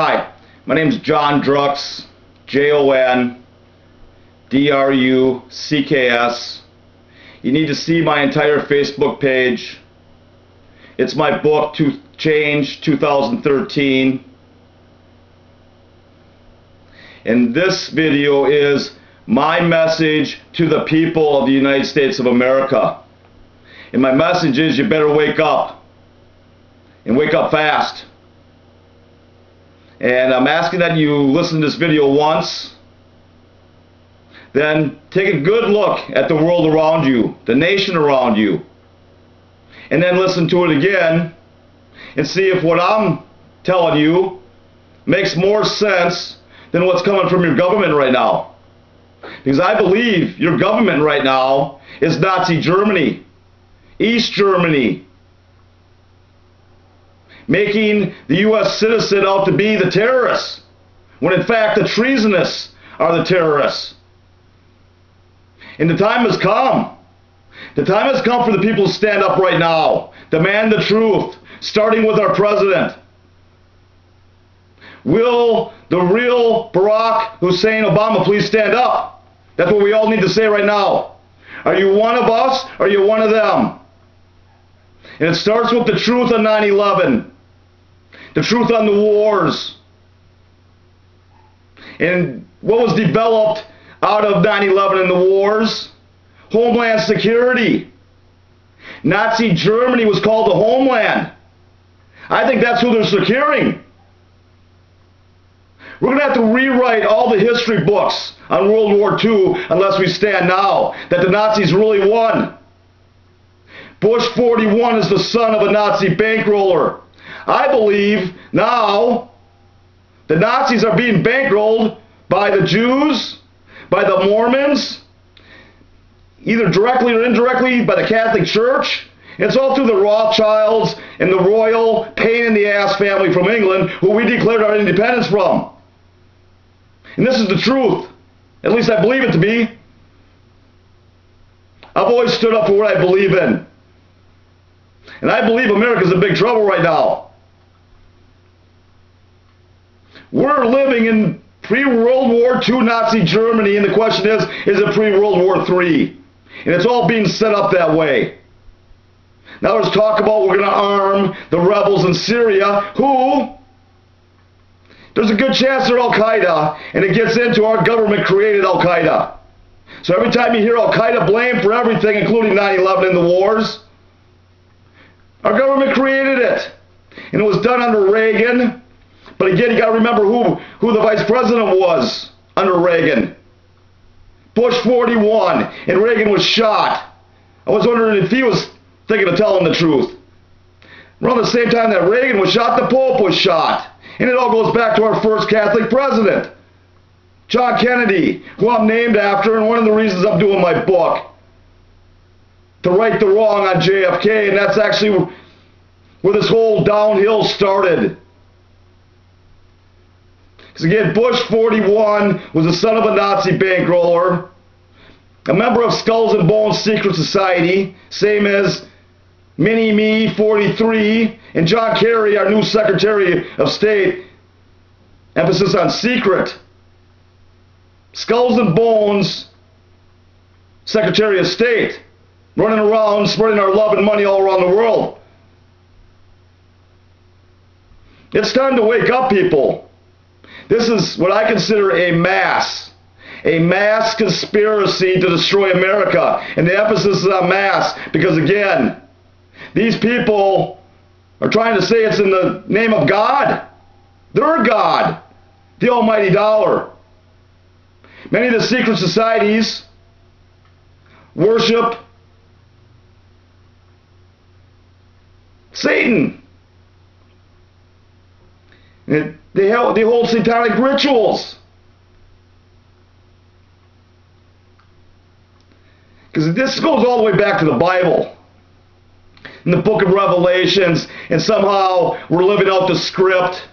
Hi, my name is John Drucks, JONDRUCKS. You need to see my entire Facebook page. It's my book, To Change 2013. And this video is my message to the people of the United States of America. And my message is you better wake up. And wake up fast. And I'm asking that you listen to this video once, then take a good look at the world around you, the nation around you, and then listen to it again and see if what I'm telling you makes more sense than what's coming from your government right now. Because I believe your government right now is Nazi Germany, East Germany, making the U.S. citizen out to be the terrorists, when in fact the treasonous are the terrorists. And the time has come. The time has come for the people to stand up right now, demand the truth, starting with our president. Will the real Barack Hussein Obama please stand up? That's what we all need to say right now. Are you one of us, or are you one of them? And it starts with the truth on 9/11. The truth on the wars. And what was developed out of 9/11 and the wars? Homeland security. Nazi Germany was called the homeland. I think that's who they're securing. We're going to have to rewrite all the history books on World War II unless we stand now that the Nazis really won. Bush 41 is the son of a Nazi bankroller. I believe now the Nazis are being bankrolled by the Jews, by the Mormons, either directly or indirectly by the Catholic Church. It's all through the Rothschilds and the royal pain-in-the-ass family from England who we declared our independence from. And this is the truth. At least I believe it to be. I've always stood up for what I believe in. And I believe America's in big trouble right now. We're living in pre-World War II Nazi Germany, and the question is it pre-World War III? And it's all being set up that way. Now there's talk about we're going to arm the rebels in Syria, who, there's a good chance they're Al-Qaeda, and it gets into our government created Al-Qaeda. So every time you hear Al-Qaeda blamed for everything, including 9/11 and the wars, our government created it. And it was done under Reagan. But again, you got to remember who the vice president was under Reagan. Bush 41, and Reagan was shot. I was wondering if he was thinking of telling the truth. Around the same time that Reagan was shot, the Pope was shot. And it all goes back to our first Catholic president, John Kennedy, who I'm named after, and one of the reasons I'm doing my book, to right the wrong on JFK, and that's actually where this whole downhill started. Because again, Bush 41 was the son of a Nazi bankroller, a member of Skulls and Bones Secret Society, same as Mini-Me 43, and John Kerry, our new Secretary of State, emphasis on secret. Skulls and Bones Secretary of State, running around spreading our love and money all around the world. It's time to wake up, people. This is what I consider a mass conspiracy to destroy America. And the emphasis is on mass because, again, these people are trying to say it's in the name of God. Their God, the almighty dollar. Many of the secret societies worship Satan. They hold satanic rituals. Because this goes all the way back to the Bible. In the book of Revelations, and somehow we're living out the script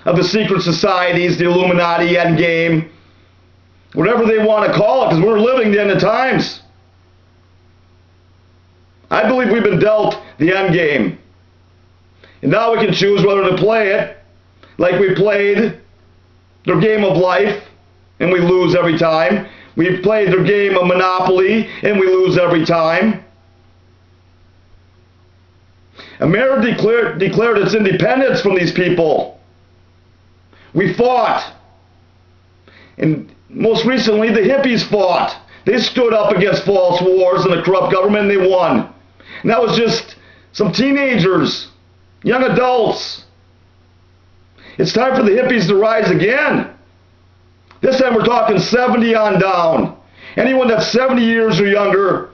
of the secret societies, the Illuminati endgame, whatever they want to call it, because we're living the end of times. I believe we've been dealt the end game. And now we can choose whether to play it. Like we played their game of life and we lose every time. We played their game of Monopoly and we lose every time. America declared its independence from these people. We fought. And most recently, the hippies fought. They stood up against false wars and the corrupt government and they won. And that was just some teenagers, young adults. It's time for the hippies to rise again. This time we're talking 70 on down. Anyone that's 70 years or younger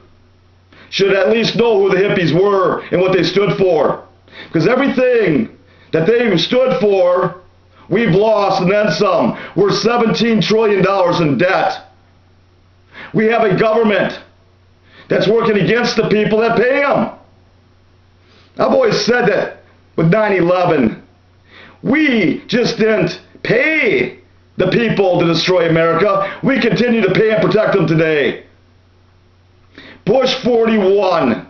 should at least know who the hippies were and what they stood for. Because everything that they stood for, we've lost and then some. We're $17 trillion in debt. We have a government that's working against the people that pay them. I've always said that with 9/11. We just didn't pay the people to destroy America. We continue to pay and protect them today. Bush 41.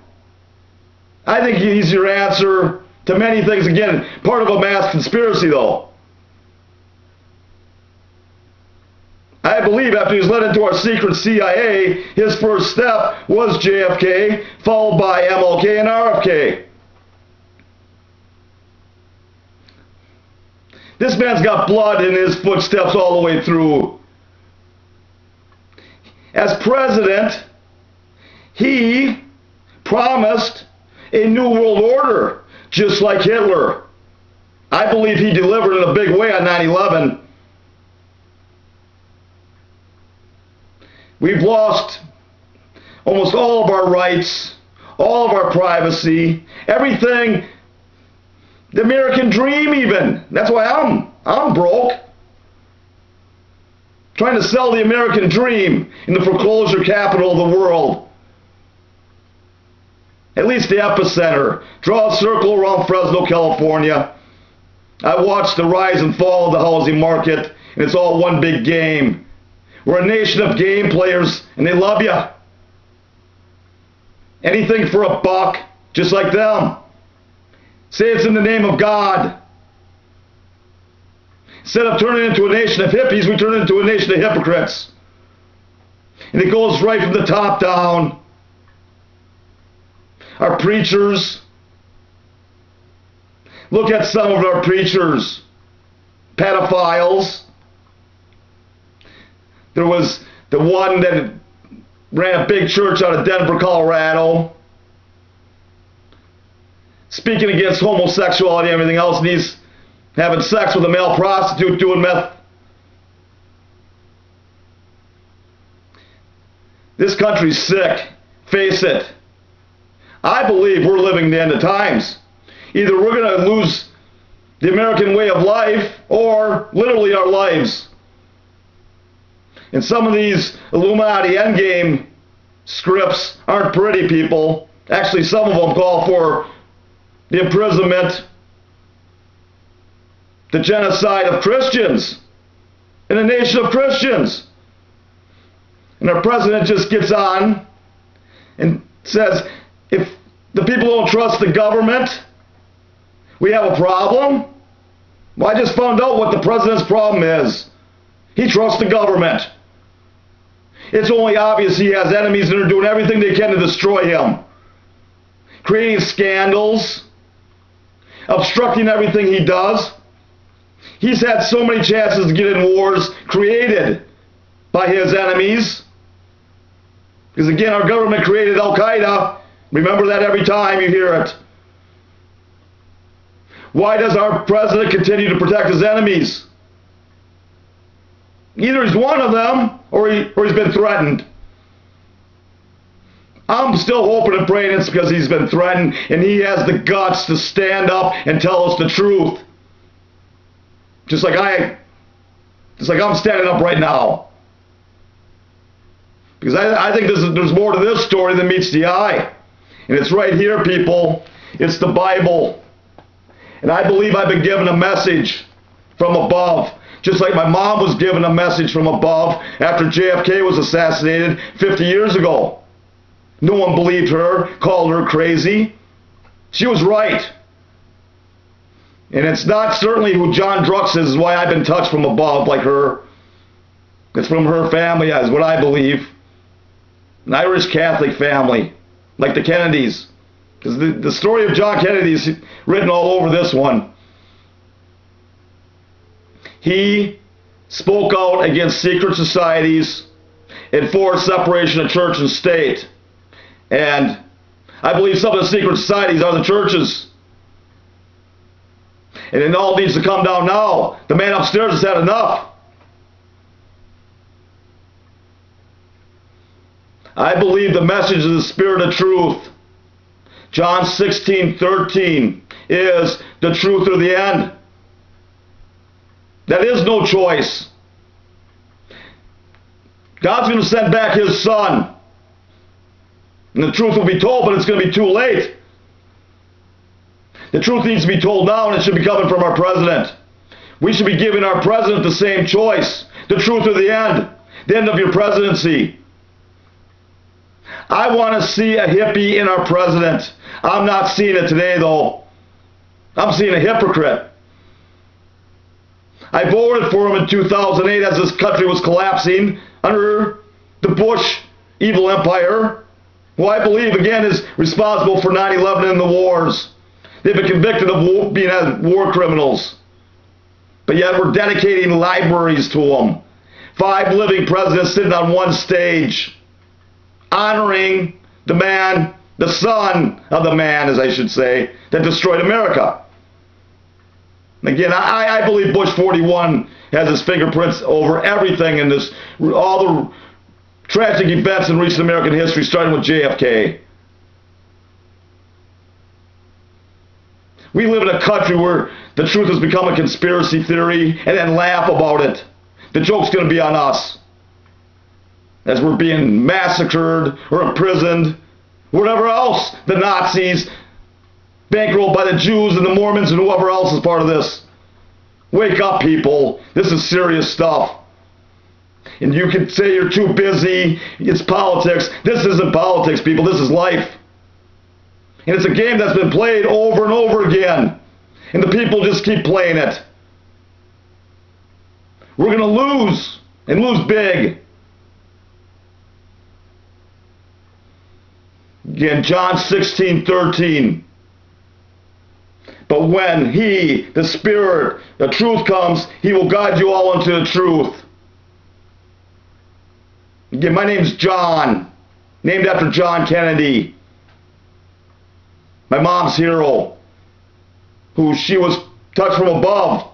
I think he's your answer to many things. Again, part of a mass conspiracy though. I believe after he was let into our secret CIA, his first step was JFK, followed by MLK and RFK. This man's got blood in his footsteps all the way through. As president, he promised a new world order, just like Hitler. I believe he delivered in a big way on 9/11. We've lost almost all of our rights, all of our privacy, everything. The American dream even. That's why I'm broke. Trying to sell the American dream in the foreclosure capital of the world. At least the epicenter. Draw a circle around Fresno, California. I watched the rise and fall of the housing market, and it's all one big game. We're a nation of game players, and they love you. Anything for a buck, just like them. Say it's in the name of God. Instead of turning into a nation of hippies, we turn into a nation of hypocrites. And it goes right from the top down. Our preachers. Look at some of our preachers. Pedophiles. There was the one that ran a big church out of Denver, Colorado, speaking against homosexuality and everything else, and he's having sex with a male prostitute doing meth. This country's sick. Face it. I believe we're living the end of times. Either we're going to lose the American way of life or literally our lives. And some of these Illuminati endgame scripts aren't pretty, people. Actually, some of them call for the imprisonment, the genocide of Christians in a nation of Christians. And our president just gets on and says, if the people don't trust the government, we have a problem. Well, I just found out what the president's problem is. He trusts the government. It's only obvious he has enemies that are doing everything they can to destroy him. Creating scandals, obstructing everything he does. He's had so many chances to get in wars created by his enemies. Because again, our government created Al-Qaeda. Remember that every time you hear it. Why does our president continue to protect his enemies? Either he's one of them or he's been threatened. I'm still hoping and praying it's because he's been threatened and he has the guts to stand up and tell us the truth. Just like I'm standing up right now. Because I think there's more to this story than meets the eye. And it's right here, people. It's the Bible. And I believe I've been given a message from above. Just like my mom was given a message from above after JFK was assassinated 50 years ago. No one believed her, called her crazy. She was right. And it's not certainly who John Drux is why I've been touched from above like her. It's from her family, is what I believe. An Irish Catholic family, like the Kennedys. Because the story of John Kennedy is written all over this one. He spoke out against secret societies, enforced separation of church and state. And I believe some of the secret societies are the churches. And it all needs to come down now. The man upstairs has had enough. I believe the message of the Spirit of truth, John 16:13, is the truth or the end. That is no choice. God's going to send back His Son. And the truth will be told, but it's going to be too late. The truth needs to be told now, and it should be coming from our president. We should be giving our president the same choice. The truth or the end of your presidency. I want to see a hippie in our president. I'm not seeing it today, though. I'm seeing a hypocrite. I voted for him in 2008 as this country was collapsing under the Bush evil empire, who I believe, again, is responsible for 9/11 and the wars. They've been convicted of being war criminals. But yet we're dedicating libraries to them. 5 living presidents sitting on one stage, honoring the man, the son of the man, as I should say, that destroyed America. Again, I believe Bush 41 has his fingerprints over everything in this, all the tragic events in recent American history, starting with JFK. We live in a country where the truth has become a conspiracy theory and then laugh about it. The joke's going to be on us. As we're being massacred or imprisoned, whatever else, the Nazis, bankrolled by the Jews and the Mormons and whoever else is part of this. Wake up, people. This is serious stuff. And you can say you're too busy, it's politics. This isn't politics, people. This is life. And it's a game that's been played over and over again. And the people just keep playing it. We're going to lose, and lose big. Again, John 16:13. But when He, the Spirit, the truth comes, He will guide you all into the truth. Again, my name's John, named after John Kennedy. My mom's hero, who she was touched from above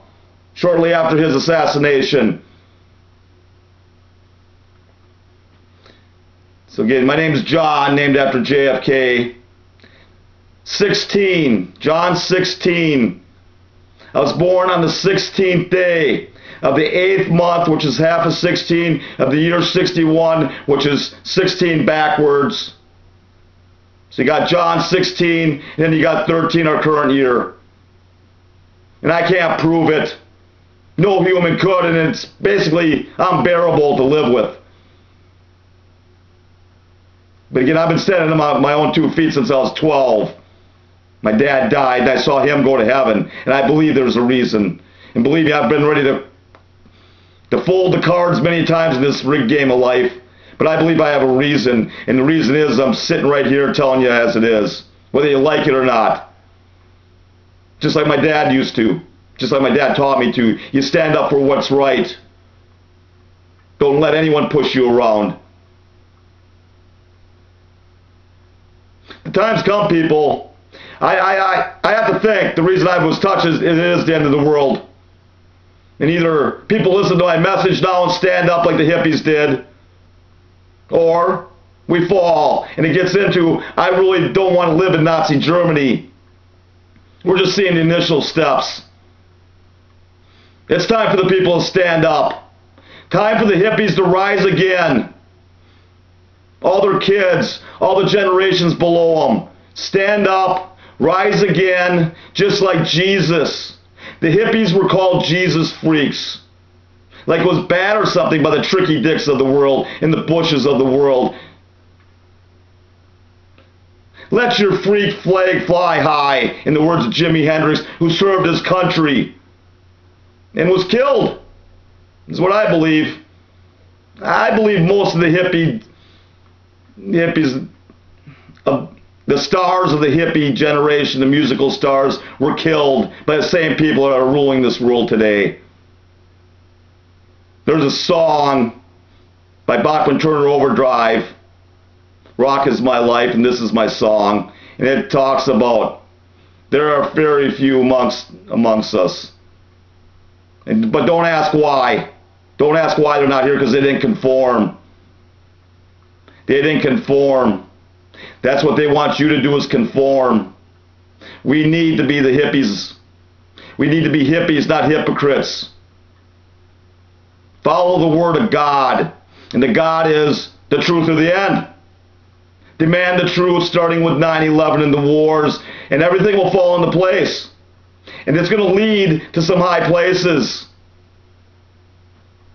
shortly after his assassination. So again, my name's John, named after JFK. 16, John 16. I was born on the 16th day of the 8th month, which is half of 16, of the year 61, which is 16 backwards. So you got John 16, and then you got 13, our current year. And I can't prove it. No human could, and it's basically unbearable to live with. But again, I've been standing on my own 2 feet since I was 12. My dad died, and I saw him go to heaven, and I believe there's a reason. And believe me, I've been ready to fold the cards many times in this rigged game of life. But I believe I have a reason, and the reason is I'm sitting right here telling you as it is, whether you like it or not. Just like my dad used to. Just like my dad taught me to. You stand up for what's right. Don't let anyone push you around. The time's come, people. I have to think the reason I was touched is it is the end of the world. And either people listen to my message now and stand up like the hippies did, or we fall. And it gets into, I really don't want to live in Nazi Germany. We're just seeing the initial steps. It's time for the people to stand up. Time for the hippies to rise again. All their kids, all the generations below them. Stand up. Rise again, just like Jesus. The hippies were called Jesus freaks. Like it was bad or something by the tricky dicks of the world and the Bushes of the world. Let your freak flag fly high, in the words of Jimi Hendrix, who served his country and was killed. Is what I believe. I believe most of the hippies, the stars of the hippie generation, the musical stars, were killed by the same people that are ruling this world today. There's a song by Bachman Turner Overdrive, Rock is My Life and This Is My Song, and it talks about there are very few amongst us. But don't ask why. Don't ask why they're not here, because they didn't conform. They didn't conform. That's what they want you to do, is conform. We need to be the hippies. We need to be hippies, not hypocrites. Follow the word of God. And the God is the truth of the end. Demand the truth, starting with 9/11 and the wars, and everything will fall into place. And it's going to lead to some high places.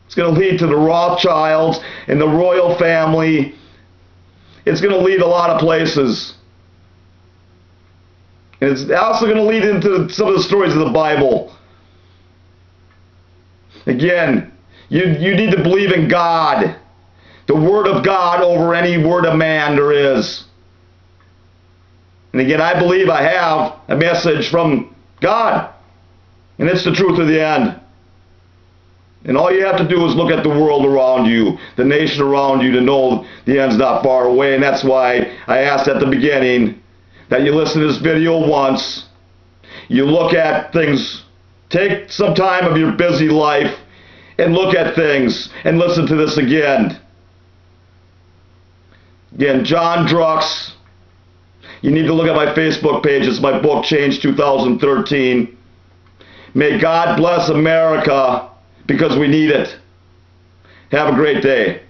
It's going to lead to the Rothschilds and the royal family. It's going to lead a lot of places. And it's also going to lead into some of the stories of the Bible. Again, you need to believe in God. The word of God over any word of man there is. And again, I believe I have a message from God. And it's the truth of the end. And all you have to do is look at the world around you, the nation around you, to know the end's not far away. And that's why I asked at the beginning that you listen to this video once, you look at things, take some time of your busy life and look at things and listen to this again. Again, John Drux. You need to look at my Facebook page. It's my book, Change 2013. May God bless America, because we need it. Have a great day.